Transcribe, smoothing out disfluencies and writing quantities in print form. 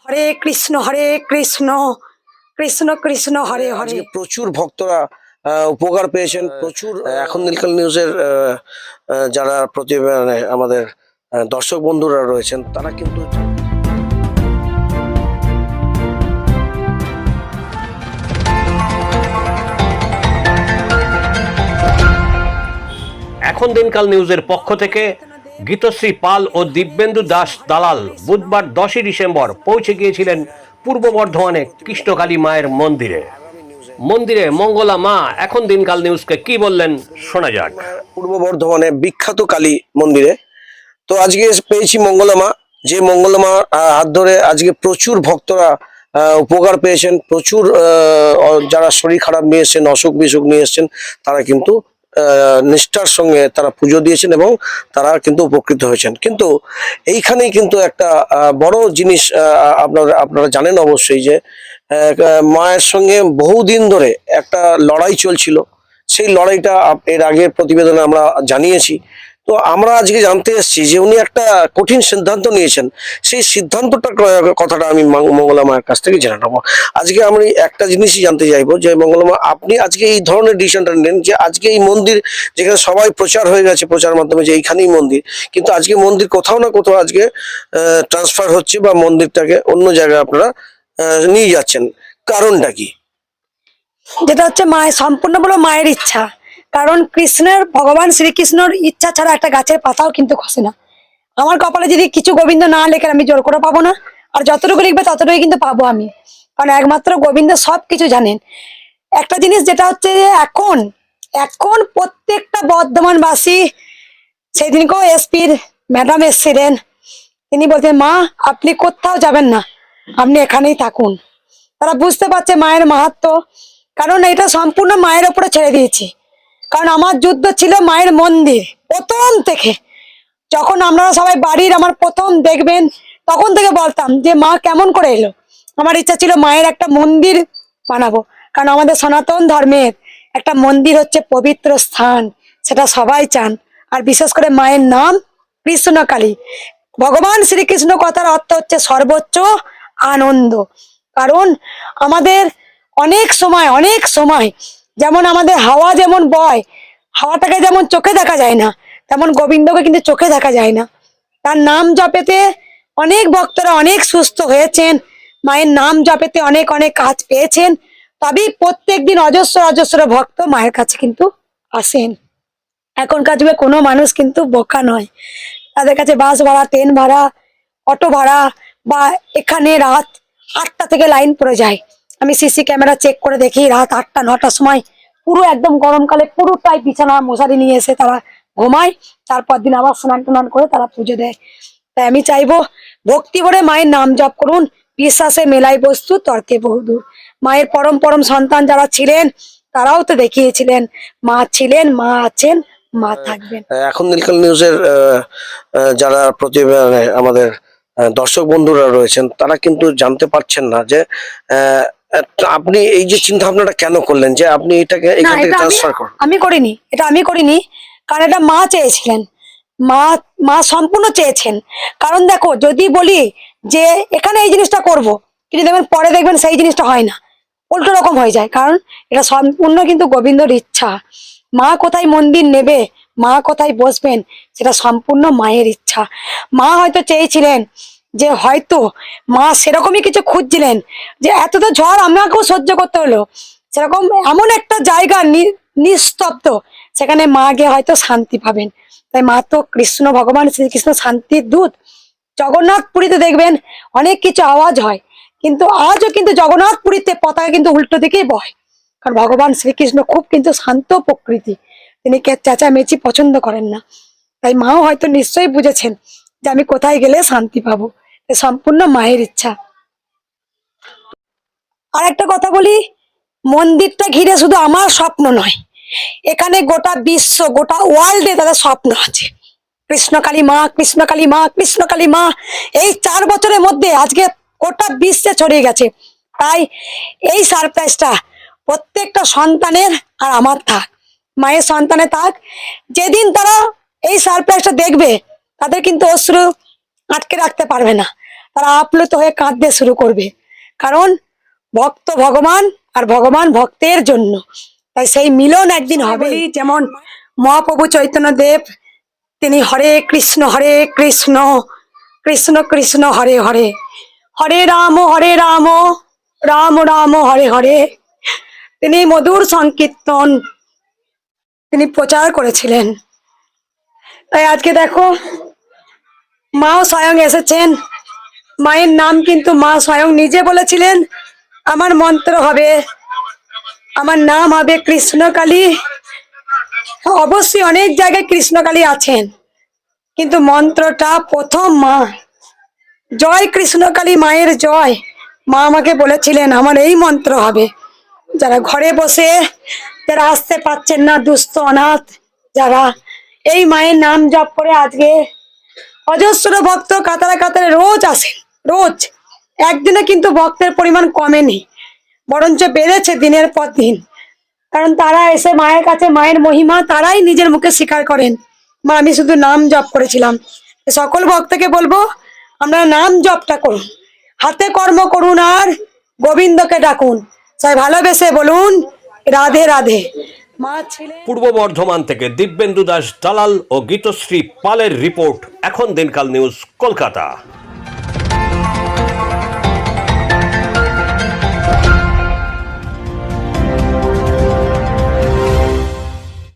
হরে কৃষ্ণ কৃষ্ণ কৃষ্ণ হরে হরে। আজকে প্রচুর ভক্তরা উপকার পেয়েছেন। প্রচুর এখন নীলকাল নিউজের যারা মানে আমাদের দর্শক বন্ধুরা রয়েছেন তারা কিন্তু এখন দিনকাল নিউজের পক্ষ থেকে গীতশ্রী পাল ও দিব্যেন্দু দাস দালাল বুধবার 10ই ডিসেম্বর পৌঁছে গিয়েছিলেন পূর্ব বর্ধমানে কৃষ্ণকালী মায়ের মন্দিরে মঙ্গলা মা এখন দিনকাল নিউজকে কি বললেন শোনা যাক। পূর্ব বর্ধমানে বিখ্যাত কালী মন্দিরে তো আজকে পেয়েছি মঙ্গলা মা, যে মঙ্গলা মা হাত ধরে আজকে প্রচুর ভক্তরা উপকার পেয়েছেন। প্রচুর যারা শরীর খারাপ নিয়ে এসছেন, অসুখ বিসুখ নিয়ে এসছেন, তারা কিন্তু নিষ্ঠার সঙ্গে তারা পুজো দিয়েছেন এবং তারা কিন্তু উপকৃত হয়েছেন। কিন্তু এইখানেই কিন্তু একটা বড় জিনিস আপনারা জানেন অবশ্যই যে মায়ের সঙ্গে বহুদিন ধরে একটা লড়াই চলছিল। সেই লড়াইটা এর আগের প্রতিবেদনে আমরা জানিয়েছি। তো আমরা আজকে জানতে এসেছি যে উনি একটা কঠিন সিদ্ধান্ত নিয়েছেন। সেই সিদ্ধান্তটার কথাটা আমি মঙ্গলা মায়ের কাছ থেকে জেনে নেবো। আজকে আমি একটা জিনিসই জানতে চাইবো যে মঙ্গলা মা, আপনি আজকে এই ধরনের ডিসিশনটা নেন যে আজকে এই মন্দির যেখানে সবাই প্রচার হয়ে গেছে, প্রচার মাধ্যমে যে এইখানেই মন্দির, কিন্তু আজকে মন্দির কোথাও না কোথাও আজকে ট্রান্সফার হচ্ছে বা মন্দিরটাকে অন্য জায়গায় আপনারা নিয়ে যাচ্ছেন, কারণটা কি? যেটা হচ্ছে মায়ের সম্পূর্ণ বলো মায়ের ইচ্ছা। কারণ ভগবান শ্রীকৃষ্ণর ইচ্ছা ছাড়া একটা গাছের পাতাও কিন্তু খসে না। আমার কপালে যদি কিছু গোবিন্দ না লেখেন আমি জোর করে পাবো না, আর যতটুকু লিখবে ততটুকুই কিন্তু পাবো আমি। কারণ একমাত্র গোবিন্দ সবকিছু জানেন। একটা জিনিস যেটা হচ্ছে যে এখন এখন প্রত্যেকটা বর্ধমানবাসী, সেদিনকেও এসপির ম্যাডাম এসছিলেন, তিনি বলছেন মা আপনি কোথাও যাবেন না, আপনি এখানেই থাকুন। তারা বুঝতে পারছে মায়ের মাহাত্ম্য। কারণ এটা সম্পূর্ণ মায়ের ওপরে ছেড়ে দিয়েছি। কারণ আমার যুদ্ধ ছিল মায়ের মন্দির প্রথম থেকে। যখন আপনারা সবাই বাড়ির আমার প্রথম দেখবেন তখন থেকে বলতাম যে মা কেমন করে এলো। আমার ইচ্ছা ছিল মায়ের একটা মন্দির বানাবো। কারণ আমাদের সনাতন ধর্মের একটা মন্দির হচ্ছে পবিত্র স্থান, সেটা সবাই চান। আর বিশেষ করে মায়ের নাম কৃষ্ণকালী। ভগবান শ্রীকৃষ্ণ কথার অর্থ হচ্ছে সর্বোচ্চ আনন্দ। কারণ আমাদের অনেক সময় যেমন আমাদের হাওয়া যেমন বয়, হাওয়াটাকে যেমন চোখে দেখা যায় না, তেমন গোবিন্দকে কিন্তু চোখে দেখা যায় না। তার নাম জপেতে অনেক ভক্তরা অনেক সুস্থ হয়েছেন, মায়ের নাম জপেতে অনেক অনেক কাজ পেয়েছেন। তবেই প্রত্যেকদিন অজস্র ভক্ত মায়ের কাছে কিন্তু আসেন। এখনকার যুগে কোনো মানুষ কিন্তু বোকা নয়। তাদের কাছে বাস ভাড়া, ট্রেন ভাড়া, অটো ভাড়া, বা এখানে রাত 8টা থেকে লাইন পড়ে যায়। আমি সিসি ক্যামেরা চেক করে দেখি রাত 8টা 9টার সময় পুরো একদম গরমকালে পুরোটাই বিছানা মশারি নিয়ে এসে তারা ঘুমায়। তারপর দিন আবার স্নান টান করে তারা পুজো দেয়। তাই আমি চাইবো ভক্তি ভরে মায়ের নাম জপ করুন। বিশ্বাসে মেলাই বস্তু তর্কে বহুদূর। মায়ের পরম সন্তান যারা ছিলেন তারাও তো দেখিয়েছিলেন মা ছিলেন, মা আছেন, মা থাকবেন। এখন নীলকাল নিউজের যারা প্রতিবেদনে আমাদের দর্শক বন্ধুরা রয়েছেন তারা কিন্তু জানতে পারছেন না যে আপনি এই যে চিন্তা ভাবনাটা কেন করলেন যে আপনি এটাকে এখান থেকে ট্রান্সফার করুন। আমি করিনি কারণ এটা মা চেয়েছিলেন। মা সম্পূর্ণ চেয়েছেন। কারণ দেখো, যদি বলি যে এখানে এই জিনিসটা করব, কিন্তু দেখবেন পরে দেখবেন সেই জিনিসটা হয় না, উল্টো রকম হয়ে যায়। কারণ এটা সম্পূর্ণ কিন্তু গোবিন্দর ইচ্ছা। মা কোথায় মন্দির নেবে, মা কোথায় বসবেন, সেটা সম্পূর্ণ মায়ের ইচ্ছা। মা হয়তো চেয়েছিলেন যে হয়তো মা সেরকমই কিছু খুঁজছিলেন যে এত তো ঝড় আমাকেও সহ্য করতে হলো, সেরকম এমন একটা জায়গা নিস্তব্ধ, সেখানে মা গিয়ে হয়তো শান্তি পাবেন। তাই মা তো ভগবান শ্রীকৃষ্ণ শান্তির দূত। জগন্নাথ পুরীতে দেখবেন অনেক কিছু আওয়াজ হয়, কিন্তু আজও কিন্তু জগন্নাথ পুরীতে পতাকা কিন্তু উল্টো দিকেই বয়। কারণ ভগবান শ্রীকৃষ্ণ খুব কিন্তু শান্ত প্রকৃতি, তিনি চেঁচামেচি পছন্দ করেন না। তাই মাও হয়তো নিশ্চয়ই বুঝেছেন যে আমি কোথায় গেলে শান্তি পাবো। সম্পূর্ণ মায়ের ইচ্ছা। আর একটা কথা বলি, মন্দিরটা ঘিরে শুধু আমার স্বপ্ন নয়, এখানে গোটা বিশ্ব, গোটা ওয়ার্ল্ডে তাদের স্বপ্ন আছে। কৃষ্ণকালী মা এই 4 বছরের মধ্যে আজকে গোটা বিশ্বে ছড়িয়ে গেছে। তাই এই সারপ্রাইজটা প্রত্যেকটা সন্তানের আর আমার থাক, মায়ের সন্তানের থাক। যেদিন তারা এই সারপ্রাইজটা দেখবে তাদের কিন্তু অশ্রু আটকে রাখতে পারবে না। তারা আপ্লুত হয়ে কাঁদতে শুরু করবে, কারণ ভক্ত ভগবান আর ভগবান ভক্তের জন্য, তাই সেই মিলন একদিন হবে। যেমন মহাপ্রভু চৈতন্য দেব তিনি হরে কৃষ্ণ কৃষ্ণ কৃষ্ণ হরে হরে, হরে রাম রাম রাম হরে হরে, তিনি মধুর সংকীর্তন তিনি প্রচার করেছিলেন। তাই আজকে দেখো মাও স্বয়ং এসেছেন। মায়ের নাম কিন্তু মা স্বয়ং নিজে বলেছিলেন, আমার মন্ত্র হবে, আমার নাম হবে কৃষ্ণকালী। অবশ্যই অনেক জায়গায় কৃষ্ণকালী আছেন, কিন্তু মন্ত্রটা প্রথম মা, জয় কৃষ্ণকালী মায়ের জয়। মা আমাকে বলেছিলেন আমার এই মন্ত্র হবে। যারা ঘরে বসে, যারা আসতে পারছেন না, দুস্থ অনাথ যারা, এই মায়ের নাম জপ করে আজকে অজস্র ভক্ত কাতারে কাতারে রোজ আসেন, রোজ। একদিনে কিন্তু ভক্তের পরিমাণ কমেনি, বরঞ্চ বেড়েছে দিনের পর দিন। কারণ তারা এসে মায়ের কাছে মায়ের মহিমা তারাই নিজের মুখে স্বীকার করেন, মা আমি শুধু নাম জপ করেছিলাম। সকল ভক্তকে বলবো আমরা নাম জপটা করুন, হাতে কর্ম করুন আর গোবিন্দকে ডাকুন। সবাই ভালোবেসে বলুন রাধে রাধে। মা ছিলেন। পূর্ব বর্ধমান থেকে দিব্যেন্দু দাস দালাল ও গীতশ্রী পালের রিপোর্ট, এখন দিনকাল নিউজ, কলকাতা।